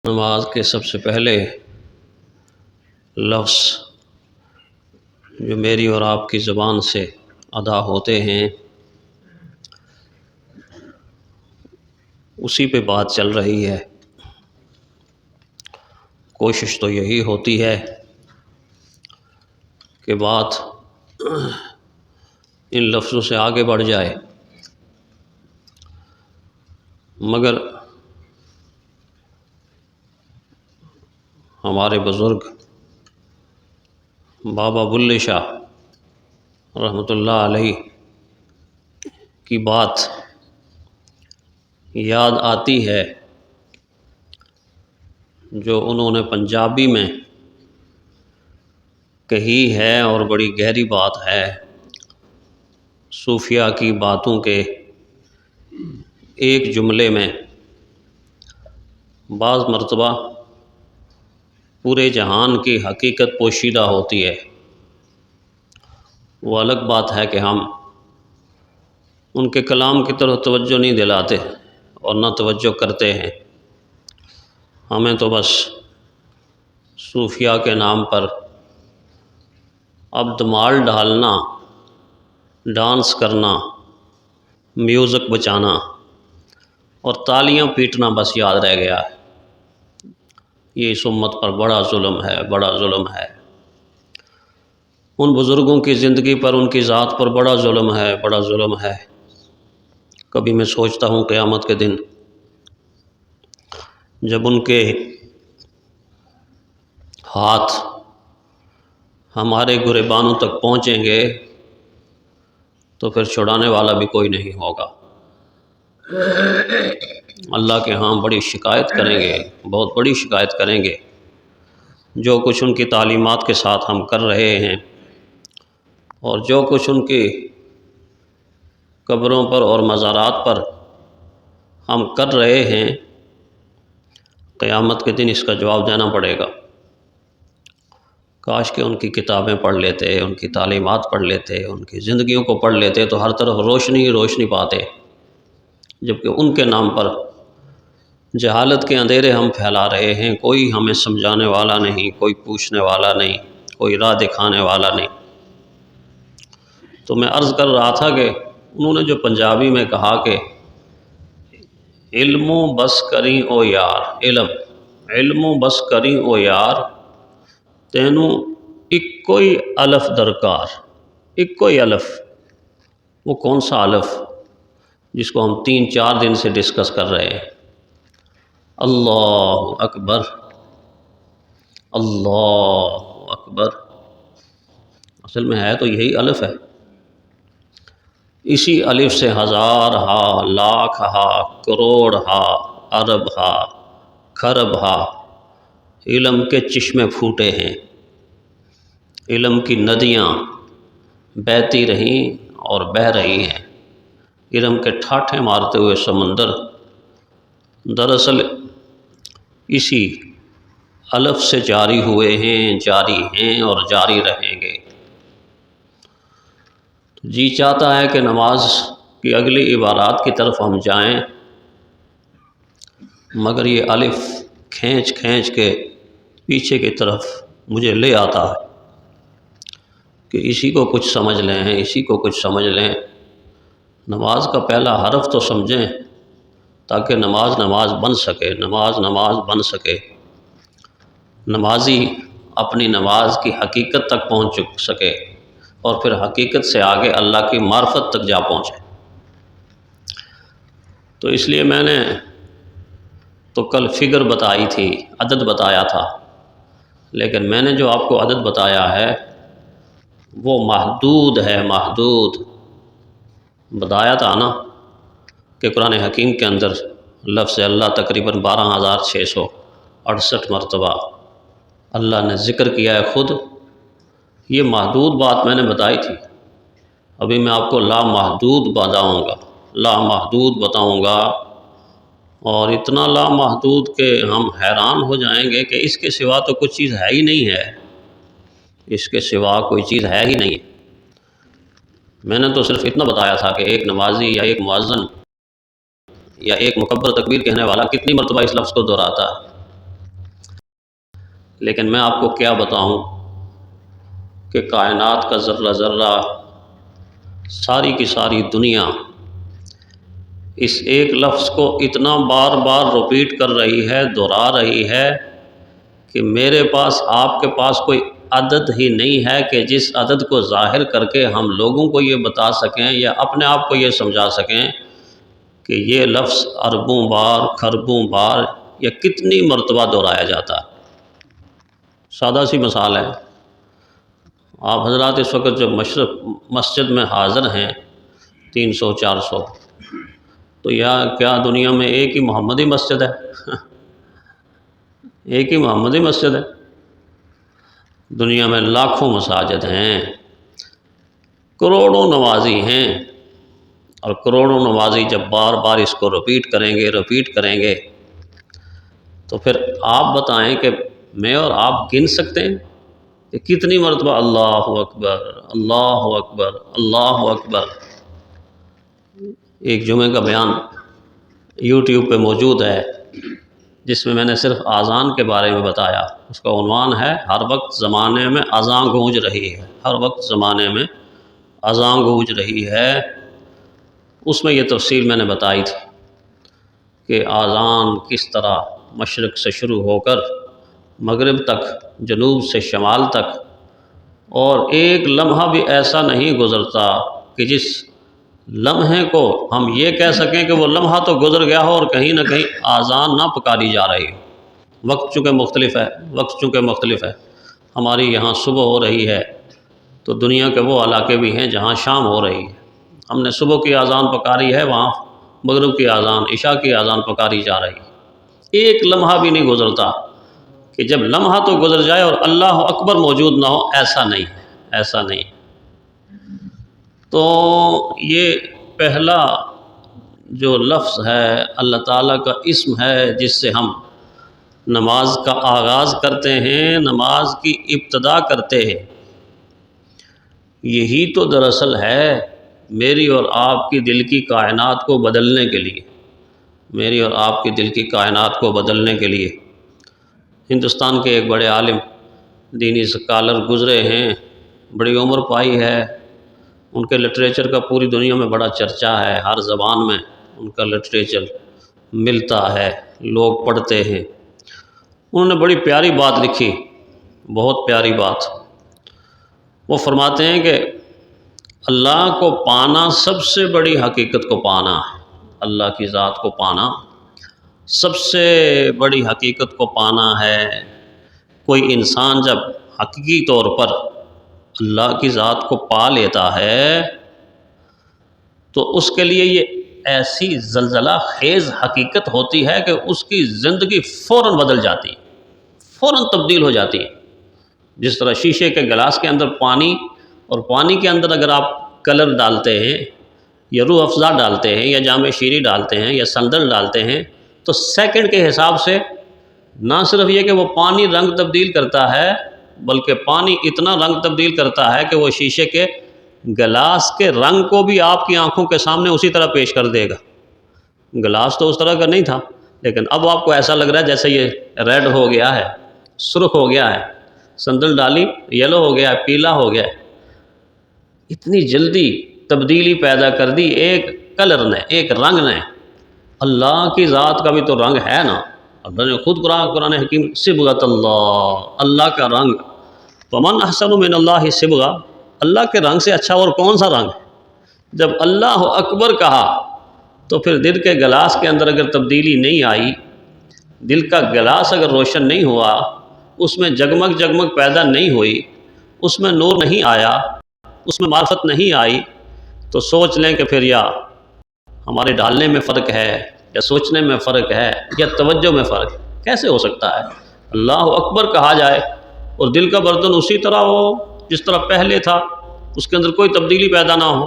نماز کے سب سے پہلے لفظ جو میری اور آپ کی زبان سے ادا ہوتے ہیں اسی پہ بات چل رہی ہے۔ کوشش تو یہی ہوتی ہے کہ بات ان لفظوں سے آگے بڑھ جائے، مگر ہمارے بزرگ بابا بلے شاہ رحمۃ اللہ علیہ کی بات یاد آتی ہے جو انہوں نے پنجابی میں کہی ہے، اور بڑی گہری بات ہے۔ صوفیاء کی باتوں کے ایک جملے میں بعض مرتبہ پورے جہان کی حقیقت پوشیدہ ہوتی ہے۔ وہ الگ بات ہے کہ ہم ان کے کلام کی طرف توجہ نہیں دلاتے اور نہ توجہ کرتے ہیں۔ ہمیں تو بس صوفیاء کے نام پر اب دمال ڈالنا، ڈانس کرنا، میوزک بجانا اور تالیاں پیٹنا بس یاد رہ گیا ہے۔ یہ اس امت پر بڑا ظلم ہے، بڑا ظلم ہے۔ ان بزرگوں کی زندگی پر، ان کی ذات پر بڑا ظلم ہے، بڑا ظلم ہے۔ کبھی میں سوچتا ہوں قیامت کے دن جب ان کے ہاتھ ہمارے گریبانوں تک پہنچیں گے تو پھر چھڑانے والا بھی کوئی نہیں ہوگا۔ اللہ کے ہاں بڑی شکایت کریں گے، بہت بڑی شکایت کریں گے۔ جو کچھ ان کی تعلیمات کے ساتھ ہم کر رہے ہیں اور جو کچھ ان کی قبروں پر اور مزارات پر ہم کر رہے ہیں، قیامت کے دن اس کا جواب دینا پڑے گا۔ کاش کہ ان کی کتابیں پڑھ لیتے، ان کی تعلیمات پڑھ لیتے، ان کی زندگیوں کو پڑھ لیتے تو ہر طرف روشنی ہی روشنی پاتے، جبکہ ان کے نام پر جہالت کے اندھیرے ہم پھیلا رہے ہیں۔ کوئی ہمیں سمجھانے والا نہیں، کوئی پوچھنے والا نہیں، کوئی راہ دکھانے والا نہیں۔ تو میں عرض کر رہا تھا کہ انہوں نے جو پنجابی میں کہا کہ علم بس کریں او یار، علم بس کریں او یار، تینوں اکو ہی الف درکار۔ اکو ہی الف، وہ کون سا الف جس کو ہم 3-4 دن سے ڈسکس کر رہے ہیں؟ اللہ اکبر، اللہ اکبر۔ اصل میں ہے تو یہی الف ہے۔ اسی الف سے ہزار ہا، لاکھ ہا، کروڑ ہا، ارب ہا، خرب ہا علم کے چشمے پھوٹے ہیں۔ علم کی ندیاں بہتی رہیں اور بہہ رہی ہیں۔ علم کے ٹھاٹھے مارتے ہوئے سمندر دراصل اسی الف سے جاری ہوئے ہیں، جاری ہیں اور جاری رہیں گے۔ جی چاہتا ہے کہ نماز کی اگلی عبارات کی طرف ہم جائیں، مگر یہ الف کھینچ کھینچ کے پیچھے کی طرف مجھے لے آتا ہے کہ اسی کو کچھ سمجھ لیں، اسی کو کچھ سمجھ لیں۔ نماز کا پہلا حرف تو سمجھیں تاکہ نماز نماز بن سکے، نماز نماز بن سکے، نمازی اپنی نماز کی حقیقت تک پہنچ سکے اور پھر حقیقت سے آگے اللہ کی معرفت تک جا پہنچے۔ تو اس لیے میں نے تو کل فگر بتائی تھی، عدد بتایا تھا، لیکن میں نے جو آپ کو عدد بتایا ہے وہ محدود ہے، محدود۔ بتایا تھا نا کہ قرآن حکیم کے اندر لفظ اللہ تقریباً 12,668 مرتبہ اللہ نے ذکر کیا ہے خود۔ یہ محدود بات میں نے بتائی تھی، ابھی میں آپ کو لامحدود بتاؤں گا، لامحدود بتاؤں گا، اور اتنا لامحدود کہ ہم حیران ہو جائیں گے کہ اس کے سوا تو کچھ چیز ہے ہی نہیں ہے، اس کے سوا کوئی چیز ہے ہی نہیں۔ میں نے تو صرف اتنا بتایا تھا کہ ایک نمازی یا ایک مؤذن یا ایک مکبر تکبیر کہنے والا کتنی مرتبہ اس لفظ کو دہراتا ہے۔ لیکن میں آپ کو کیا بتاؤں کہ کائنات کا ذرہ ذرہ، ساری کی ساری دنیا اس ایک لفظ کو اتنا بار بار ریپیٹ کر رہی ہے، دہرا رہی ہے کہ میرے پاس، آپ کے پاس کوئی عدد ہی نہیں ہے کہ جس عدد کو ظاہر کر کے ہم لوگوں کو یہ بتا سکیں یا اپنے آپ کو یہ سمجھا سکیں کہ یہ لفظ اربوں بار، کھربوں بار یا کتنی مرتبہ دہرایا جاتا ہے۔ سادہ سی مثال ہے، آپ حضرات اس وقت جب مشرق مسجد میں حاضر ہیں 300 400، تو کیا دنیا میں ایک ہی محمدی مسجد ہے؟ ایک ہی محمدی مسجد ہے؟ دنیا میں لاکھوں مساجد ہیں، کروڑوں نمازی ہیں، اور کروڑوں نمازی جب بار بار اس کو ریپیٹ کریں گے تو پھر آپ بتائیں کہ میں اور آپ گن سکتے ہیں کہ کتنی مرتبہ اللہ اکبر، اللہ اکبر، اللہ اکبر۔ ایک جمعے کا بیان یوٹیوب پہ موجود ہے جس میں نے صرف اذان کے بارے میں بتایا، اس کا عنوان ہے ہر وقت زمانے میں اذان گونج رہی ہے، ہر وقت زمانے میں اذان گونج رہی ہے۔ اس میں یہ تفصیل میں نے بتائی تھی کہ اذان کس طرح مشرق سے شروع ہو کر مغرب تک، جنوب سے شمال تک، اور ایک لمحہ بھی ایسا نہیں گزرتا کہ جس لمحے کو ہم یہ کہہ سکیں کہ وہ لمحہ تو گزر گیا ہو اور کہیں نہ کہیں اذان نہ پکاری جا رہی ہو۔ وقت چونکہ مختلف ہے، ہماری یہاں صبح ہو رہی ہے تو دنیا کے وہ علاقے بھی ہیں جہاں شام ہو رہی ہے۔ ہم نے صبح کی اذان پکاری ہے، وہاں مغرب کی اذان، عشاء کی اذان پکاری جا رہی ہے۔ ایک لمحہ بھی نہیں گزرتا کہ جب لمحہ تو گزر جائے اور اللہ اکبر موجود نہ ہو، ایسا نہیں۔ تو یہ پہلا جو لفظ ہے اللہ تعالیٰ کا اسم ہے جس سے ہم نماز کا آغاز کرتے ہیں، نماز کی ابتدا کرتے ہیں۔ یہی تو دراصل ہے میری اور آپ کی دل کی کائنات کو بدلنے کے لیے، میری اور آپ کی دل کی کائنات کو بدلنے کے لیے۔ ہندوستان کے ایک بڑے عالم، دینی اسکالر گزرے ہیں، بڑی عمر پائی ہے، ان کے لٹریچر کا پوری دنیا میں بڑا چرچا ہے، ہر زبان میں ان کا لٹریچر ملتا ہے، لوگ پڑھتے ہیں۔ انہوں نے بڑی پیاری بات لکھی، بہت پیاری بات۔ وہ فرماتے ہیں کہ اللہ کو پانا سب سے بڑی حقیقت کو پانا ہے، اللہ کی ذات کو پانا سب سے بڑی حقیقت کو پانا ہے۔ کوئی انسان جب حقیقی طور پر اللہ کی ذات کو پا لیتا ہے تو اس کے لیے یہ ایسی زلزلہ خیز حقیقت ہوتی ہے کہ اس کی زندگی فوراً بدل جاتی ہے، فوراً تبدیل ہو جاتی ہے۔ جس طرح شیشے کے گلاس کے اندر پانی، اور پانی کے اندر اگر آپ کلر ڈالتے ہیں یا روح افزا ڈالتے ہیں یا جام شیری ڈالتے ہیں یا سندل ڈالتے ہیں تو سیکنڈ کے حساب سے نہ صرف یہ کہ وہ پانی رنگ تبدیل کرتا ہے، بلکہ پانی اتنا رنگ تبدیل کرتا ہے کہ وہ شیشے کے گلاس کے رنگ کو بھی آپ کی آنکھوں کے سامنے اسی طرح پیش کر دے گا۔ گلاس تو اس طرح کا نہیں تھا، لیکن اب آپ کو ایسا لگ رہا ہے جیسے یہ ریڈ ہو گیا ہے، سرخ ہو گیا ہے، سندل ڈالی یلو ہو گیا ہے، پیلا ہو گیا ہے۔ اتنی جلدی تبدیلی پیدا کر دی ایک کلر نے، ایک رنگ نے۔ اللہ کی ذات کا بھی تو رنگ ہے نا، اللہ نے خود قرآن حکیم صبغۃ اللہ کا رنگ، ومن احسن من اللہ صبغہ، اللہ کے رنگ سے اچھا اور کون سا رنگ ہے؟ جب اللہ اکبر کہا تو پھر دل کے گلاس کے اندر اگر تبدیلی نہیں آئی، دل کا گلاس اگر روشن نہیں ہوا، اس میں جگمگ پیدا نہیں ہوئی، اس میں نور نہیں آیا، اس میں معرفت نہیں آئی، تو سوچ لیں کہ پھر یا ہمارے ڈالنے میں فرق ہے، یا سوچنے میں فرق ہے، یا توجہ میں فرق ہے۔ کیسے ہو سکتا ہے اللہ اکبر کہا جائے اور دل کا برتن اسی طرح ہو جس طرح پہلے تھا، اس کے اندر کوئی تبدیلی پیدا نہ ہو؟